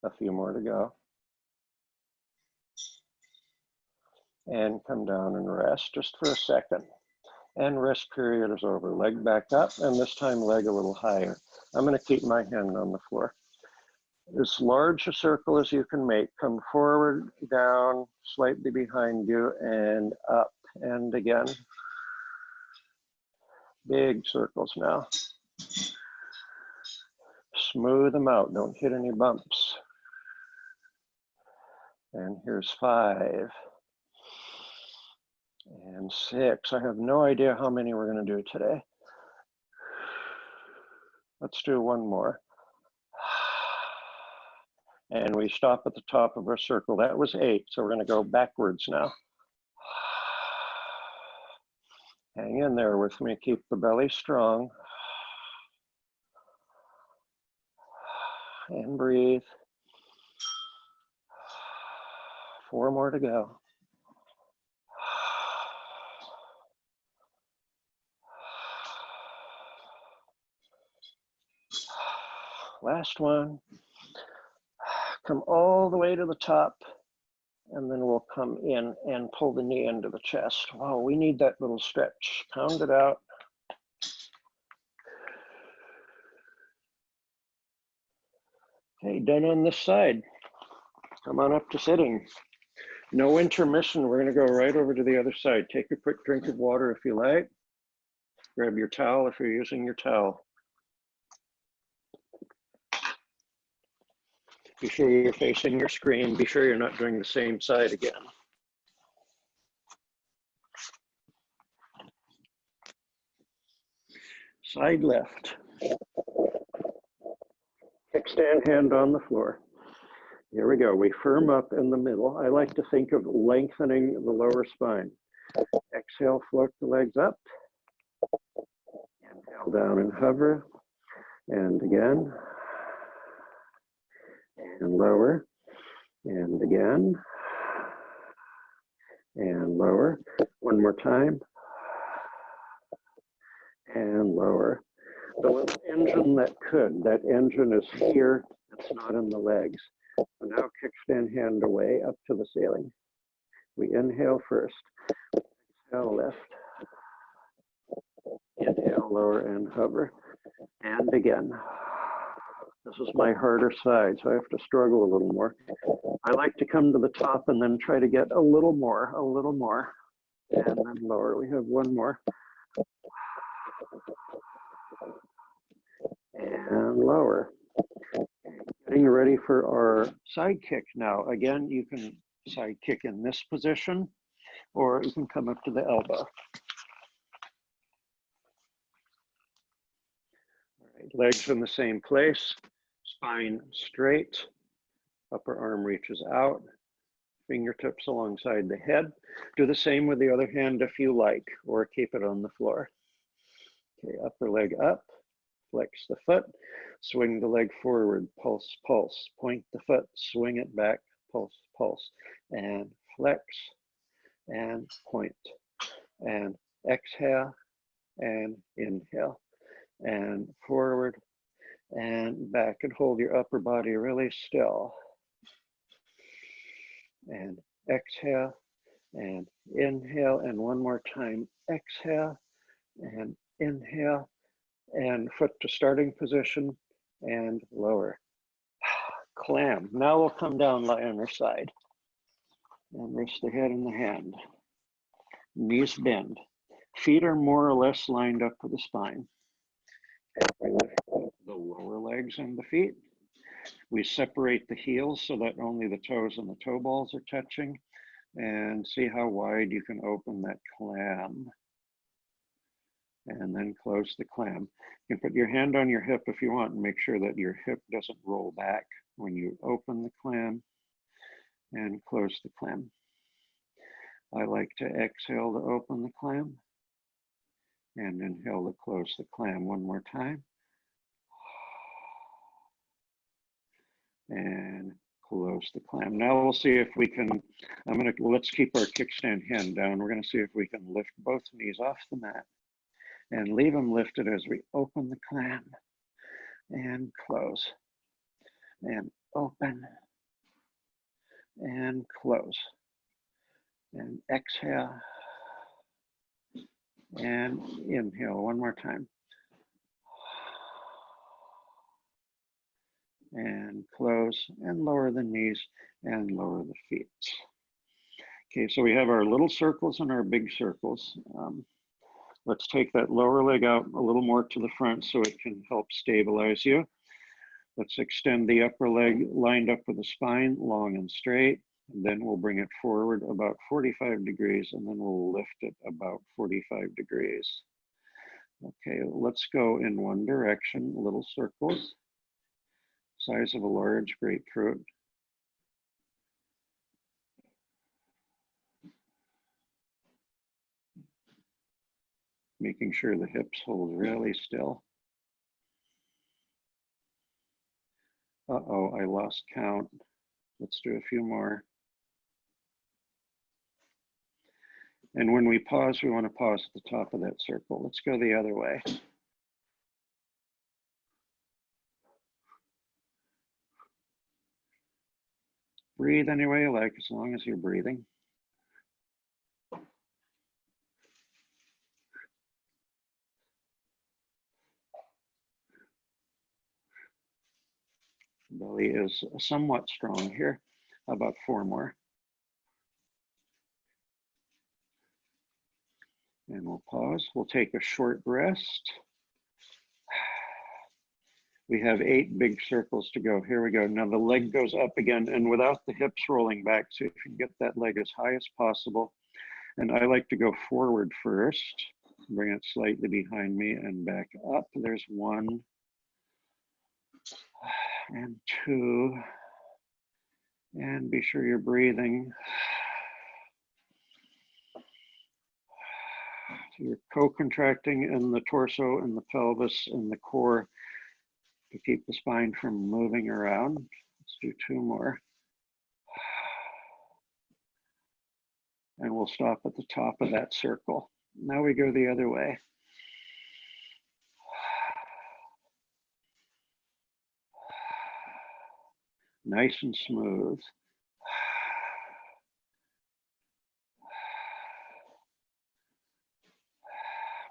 A few more to go. And come down and rest just for a second. And rest period is over. Leg back up, and this time leg a little higher. I'm going to keep my hand on the floor. As large a circle as you can make. Come forward, down, slightly behind you, and up. And again. Big circles now. Smooth them out. Don't hit any bumps. And here's 5. And 6. I have no idea how many we're going to do today. Let's do one more. And we stop at the top of our circle. That was 8, so we're going to go backwards now. Hang in there with me. Keep the belly strong. And breathe. 4 more to go. Last one. Come all the way to the top, and then we'll come in and pull the knee into the chest. Wow, we need that little stretch. Pound it out. Okay, done on this side. Come on up to sitting. No intermission. We're going to go right over to the other side. Take a quick drink of water if you like. Grab your towel if you're using your towel. Be sure you're facing your screen. Be sure you're not doing the same side again. Side left. Kickstand hand on the floor. Here we go. We firm up in the middle. I like to think of lengthening the lower spine. Exhale, float the legs up. Inhale down and hover. And again. And lower. And again. and lower. One more time, and lower. The little engine that could, that engine is here, it's not in the legs. So now kickstand hand away up to the ceiling. We inhale first, exhale lift, inhale lower and hover, and again. This is my harder side, so I have to struggle a little more. I like to come to the top and then try to get a little more, and then lower. We have one more. And lower. Getting ready for our side kick now. Again, you can side kick in this position, or you can come up to the elbow. All right, legs in the same place, spine straight, upper arm reaches out, fingertips alongside the head. Do the same with the other hand if you like, or keep it on the floor. Okay, upper leg up, flex the foot, swing the leg forward, pulse, pulse, point the foot, swing it back, pulse, pulse, and flex, and point, and exhale, and inhale, and forward, and back, and hold your upper body really still, and exhale, and inhale, and one more time, exhale, and inhale, and foot to starting position, and lower. Clam. Now we'll come down, lie on our side, and rest the head in the hand. Knees bend. Feet are more or less lined up with the spine. We lift the lower legs and the feet. We separate the heels so that only the toes and the toe balls are touching, and see how wide you can open that clam. And then close the clam. You can put your hand on your hip if you want and make sure that your hip doesn't roll back when you open the clam, and close the clam. I like to exhale to open the clam and inhale to close the clam one more time. And close the clam. Now we'll see if we can, let's keep our kickstand hand down. We're gonna see if we can lift both knees off the mat and leave them lifted as we open the clam and close and open and close and exhale and inhale one more time and close and lower the knees and lower the feet. Okay, so we have our little circles and our big circles. Let's take that lower leg out a little more to the front so it can help stabilize you. Let's extend the upper leg lined up with the spine, long and straight. And then we'll bring it forward about 45 degrees, and then we'll lift it about 45 degrees. Okay, let's go in one direction, little circles, size of a large grapefruit. Making sure the hips hold really still. Uh-oh, I lost count. Let's do a few more. And when we pause, we want to pause at the top of that circle. Let's go the other way. Breathe any way you like, as long as you're breathing. Belly is somewhat strong here. How about 4 more? And we'll pause. We'll take a short rest. We have 8 big circles to go. Here we go. Now the leg goes up again, and without the hips rolling back, so if you can get that leg as high as possible. And I like to go forward first, bring it slightly behind me and back up. There's 1 and 2, and be sure you're breathing. So you're co-contracting in the torso and the pelvis and the core to keep the spine from moving around. Let's do 2 more. And we'll stop at the top of that circle. Now we go the other way. Nice and smooth.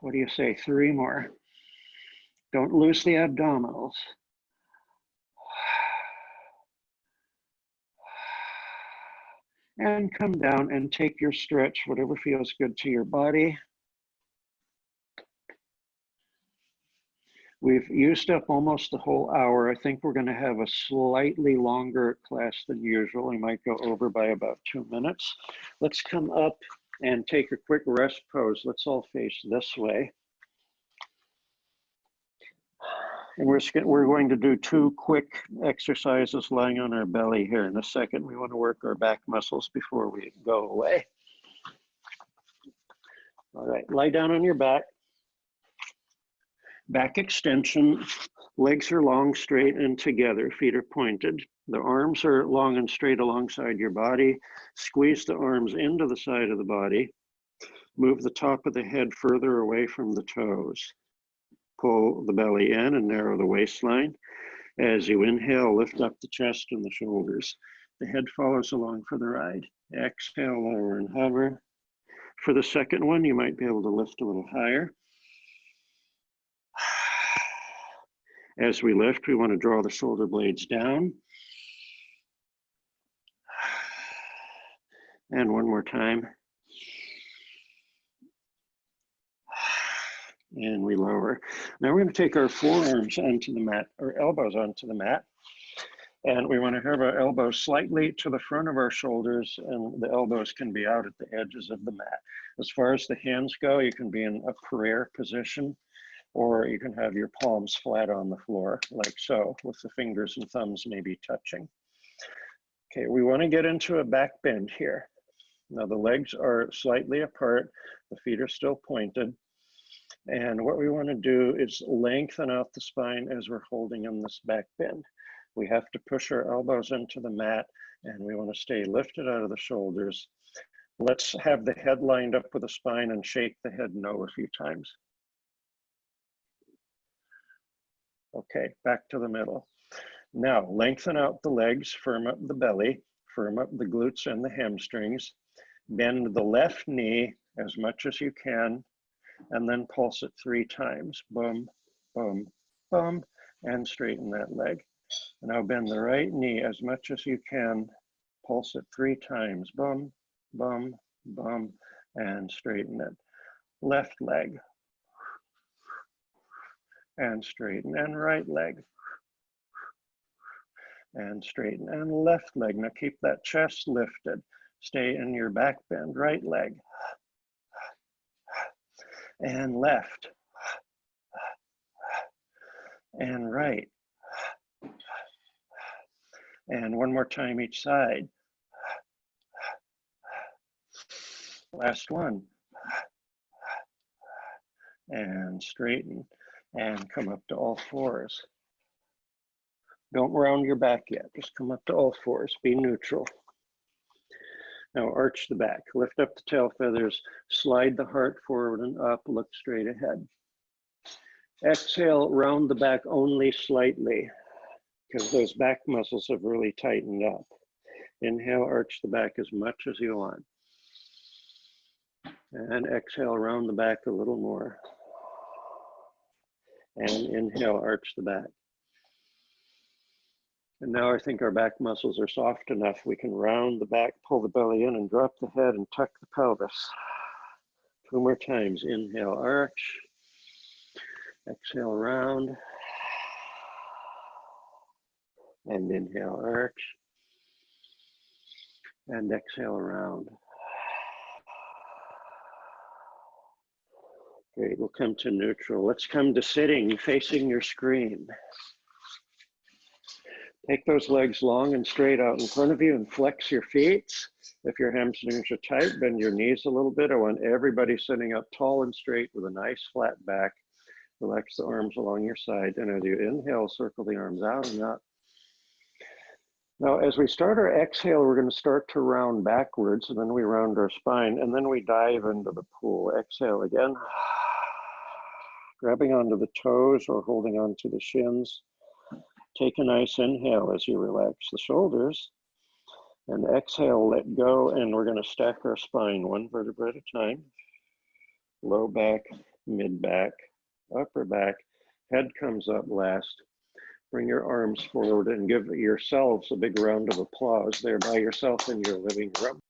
What do you say? 3 more. Don't lose the abdominals. And come down and take your stretch, whatever feels good to your body. We've used up almost the whole hour. I think we're going to have a slightly longer class than usual. We might go over by about 2 minutes. Let's come up and take a quick rest pose. Let's all face this way. And we're going to do 2 quick exercises lying on our belly here in a second. We want to work our back muscles before we go away. All right, lie down on your back. Back extension, legs are long, straight, and together. Feet are pointed. The arms are long and straight alongside your body. Squeeze the arms into the side of the body. Move the top of the head further away from the toes. Pull the belly in and narrow the waistline. As you inhale, lift up the chest and the shoulders. The head follows along for the ride. Exhale, lower and hover. For the second one, you might be able to lift a little higher. As we lift, we want to draw the shoulder blades down. And one more time. And we lower. Now we're going to take our forearms onto the mat, or elbows onto the mat. And we want to have our elbows slightly to the front of our shoulders, and the elbows can be out at the edges of the mat. As far as the hands go, you can be in a prayer position, or you can have your palms flat on the floor, like so, with the fingers and thumbs maybe touching. Okay, we want to get into a back bend here. Now the legs are slightly apart, the feet are still pointed. And what we want to do is lengthen out the spine as we're holding in this back bend. We have to push our elbows into the mat, and we want to stay lifted out of the shoulders. Let's have the head lined up with the spine and shake the head no a few times. Okay, back to the middle. Now, lengthen out the legs, firm up the belly, firm up the glutes and the hamstrings. Bend the left knee as much as you can, and then pulse it 3 times. Boom, boom, boom, and straighten that leg. Now bend the right knee as much as you can, pulse it 3 times. Boom, boom, boom, and straighten it. Left leg, and straighten, and right leg, and straighten, and left leg. Now keep that chest lifted. Stay in your back bend. Right leg, and left, and right, and one more time each side. Last one, and straighten, and come up to all fours. Don't round your back yet, just come up to all fours, be neutral. Now arch the back, lift up the tail feathers, slide the heart forward and up, look straight ahead. Exhale, round the back only slightly, because those back muscles have really tightened up. Inhale, arch the back as much as you want. And exhale, round the back a little more. And inhale, arch the back. And now I think our back muscles are soft enough. We can round the back, pull the belly in, and drop the head and tuck the pelvis. 2 more times. Inhale, arch. Exhale, round. And inhale, arch. And exhale, round. Great, we'll come to neutral. Let's come to sitting, facing your screen. Take those legs long and straight out in front of you and flex your feet. If your hamstrings are tight, bend your knees a little bit. I want everybody sitting up tall and straight with a nice flat back. Relax the arms along your side. And as you inhale, circle the arms out and up. Now, as we start our exhale, we're going to start to round backwards, and then we round our spine, and then we dive into the pool. Exhale again, grabbing onto the toes or holding onto the shins. Take a nice inhale as you relax the shoulders, and exhale, let go, and we're going to stack our spine one vertebra at a time. Low back, mid back, upper back, head comes up last. Bring your arms forward and give yourselves a big round of applause there by yourself in your living room.